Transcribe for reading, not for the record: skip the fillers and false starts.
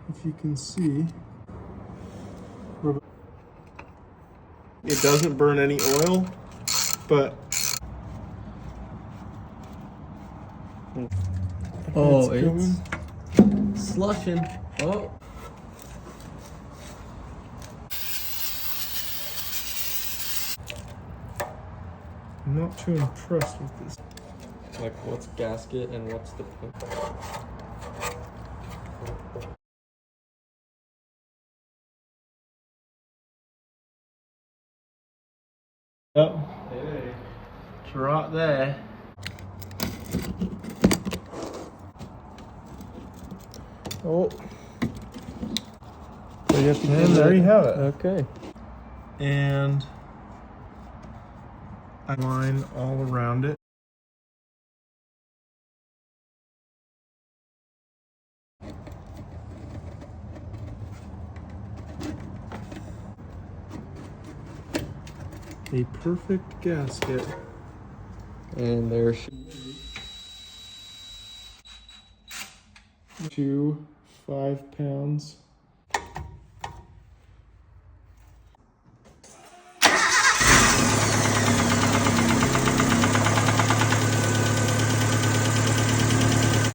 if you can see. It doesn't burn any oil, but oh, it's slushing. Oh. I'm not too impressed with this. Like, what's gasket and what's the... Yep. Hey. It's right there. Oh. So you have to And there you have it. Okay. And I line all around it. A perfect gasket. And there's... To 5 pounds